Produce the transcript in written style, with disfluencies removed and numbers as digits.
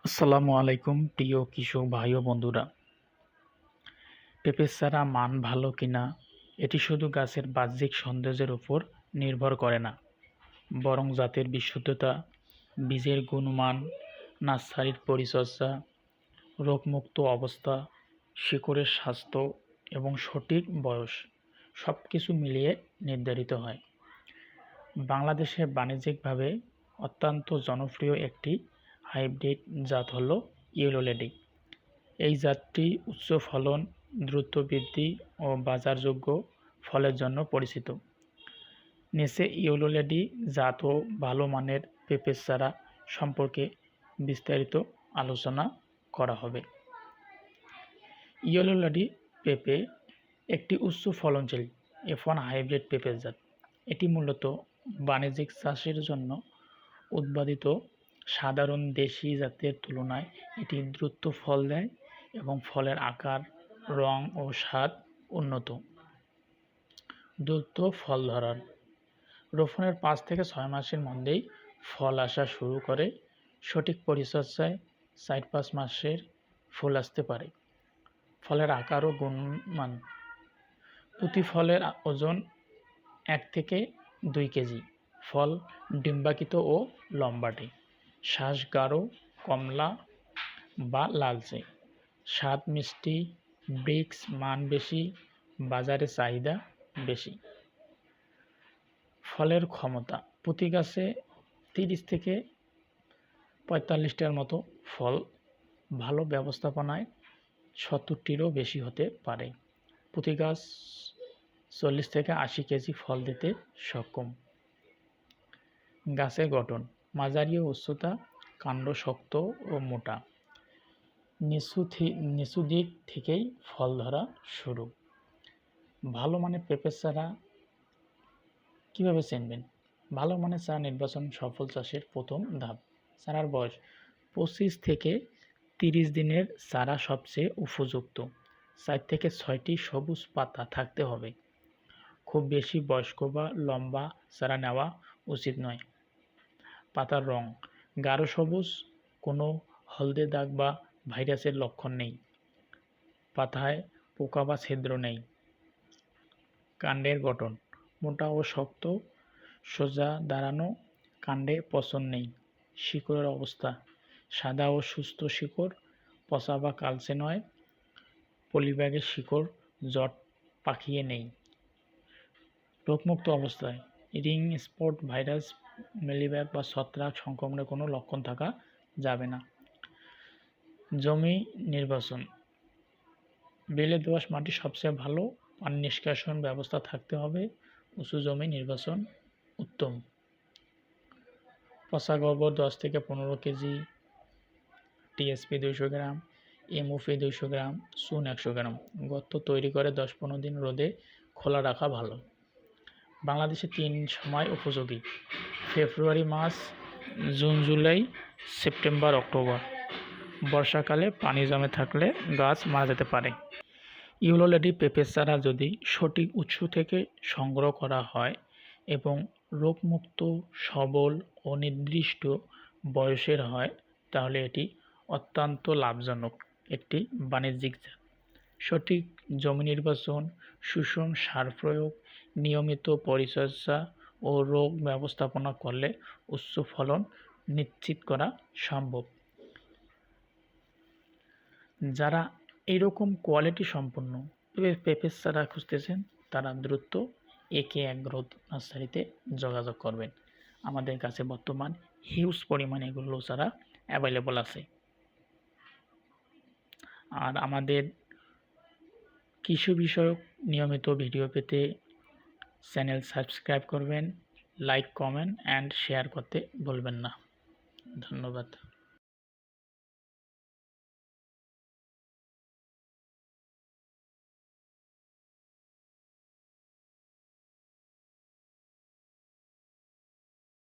আসসালামু আলাইকুম প্রিয় কৃষক ভাই ও বন্ধুরা। পেঁপের চারা মান ভালো কিনা এটি শুধু গাছের বাহ্যিক সৌন্দর্যের উপর নির্ভর করে না, বরং জাতের বিশুদ্ধতা, বীজের গুণমান, নার্সারির পরিচর্যা, রোগমুক্ত অবস্থা, শিকড়ের স্বাস্থ্য এবং সঠিক বয়স সব কিছু মিলিয়ে নির্ধারিত হয়। বাংলাদেশে বাণিজ্যিকভাবে অত্যন্ত জনপ্রিয় একটি হাইব্রিড জাত হল ইয়েলো লেডি। এই জাতটি উচ্চ ফলন, দ্রুত বৃদ্ধি ও বাজারযোগ্য ফলের জন্য পরিচিত। নিচে ইয়েলো লেডি জাত ও ভালো মানের পেঁপের চারা সম্পর্কে বিস্তারিত আলোচনা করা হবে। ইয়েলো লেডি পেঁপে একটি উচ্চ ফলনশীল F1 হাইব্রিড পেঁপের জাত। এটি মূলত বাণিজ্যিক চাষের জন্য উৎপাদিত। সাধারণ দেশি জাতের তুলনায় এটি দ্রুত ফল দেয় এবং ফলের আকার, রং ও স্বাদ উন্নত। দ্রুত ফল ধরার রোপণের 5 থেকে 6 মাসের মধ্যেই ফল আসা শুরু করে। সঠিক পরিচর্যায় 4-5 মাসের ফুল আসতে পারে। ফলের আকার ও গুণমান প্রতি ফলের ওজন 1 থেকে 2 কেজি। ফল ডিম্বাকৃত ও লম্বাটে। শ্বাস গাঢ়, কমলা বা লালচে। স্বাদ মিষ্টি, ব্রিক্স মান বেশি, বাজারে চাহিদা বেশি। ফলের ক্ষমতা প্রতি গাছে 30 থেকে 45টার মতো ফল, ভালো ব্যবস্থাপনায় 70টিরও বেশি হতে পারে। প্রতি গাছ 40 থেকে 80 কেজি ফল দিতে সক্ষম। গাছের গঠন মাঝারি উচ্চতা, কাণ্ড শক্ত ও মোটা। নিচু দিক থেকেই ফল ধরা শুরু। ভালো মানের পেঁপের চারা কীভাবে চিনবেন? ভালো মানের চারা নির্বাচন সফল চাষের প্রথম ধাপ। চারার বয়স 25 থেকে 30 দিনের চারা সবচেয়ে উপযুক্ত। 4 থেকে 6টি সবুজ পাতা থাকতে হবে। খুব বেশি বয়স্ক বা লম্বা চারা নেওয়া উচিত নয়। পাতার রং গাঢ় সবুজ, কোনো হলদে দাগ বা ভাইরাসের লক্ষণ নেই। পাতায় পোকা বা ছিদ্র নেই। কাণ্ডের গঠন মোটা ও শক্ত, সোজা দাঁড়ানো, কাণ্ডে পচন নেই। শিকড়ের অবস্থা সাদা ও সুস্থ শিকড়, পচা বা কালচে নয়। পলিব্যাগের শিকড় জট পাকিয়ে নেই। রোগমুক্ত অবস্থায় রিং স্পট ভাইরাস, মিলিব্যাগ বা ছত্রাক সংক্রমণের কোনো লক্ষণ থাকা যাবে না। জমি নির্বাচন বেলে দোআঁশ মাটি সবচেয়ে ভালো। পানি নিষ্কাশন ব্যবস্থা থাকতে হবে। উঁচু জমি নির্বাচন উত্তম। পচা গোবর 10 থেকে 15 কেজি, টিএসপি 200 গ্রাম, এমওপি 200 গ্রাম, চুন 100 গ্রাম। গর্ত তৈরি করে 10-15 দিন রোদে খোলা রাখা ভালো। বাংলাদেশে 3 সময় উপযোগী: February March, June July, September October. বর্ষাকালে পানি জমে থাকলে গাছ মারা যেতে পারে। ইয়েলো লেডি পেঁপের চারা যদি সঠিক উৎস থেকে সংগ্রহ করা হয় এবং রোগমুক্ত, সবল ও নির্দিষ্ট বয়সের হয়, তাহলে এটি অত্যন্ত লাভজনক একটি বাণিজ্যিক জাত। সঠিক জমি নির্বাচন, সুষম সার প্রয়োগ, নিয়মিত পরিচর্যা ও রোগ ব্যবস্থাপনা করলে উচ্চ ফলন নিশ্চিত করা সম্ভব। যারা এইরকম কোয়ালিটি সম্পন্ন পেঁপের চারা খুঁজতেছেন, তারা দ্রুত একে এগ্রো নার্সারিতে যোগাযোগ করবেন। আমাদের কাছে বর্তমান হিউজ পরিমাণে এগুলো চারা অ্যাভেলেবল আছে। আর আমাদের কৃষি বিষয়ক নিয়মিত ভিডিও পেতে চ্যানেল সাবস্ক্রাইব করবেন, লাইক, কমেন্ট অ্যান্ড শেয়ার করতে ভুলবেন না। ধন্যবাদ।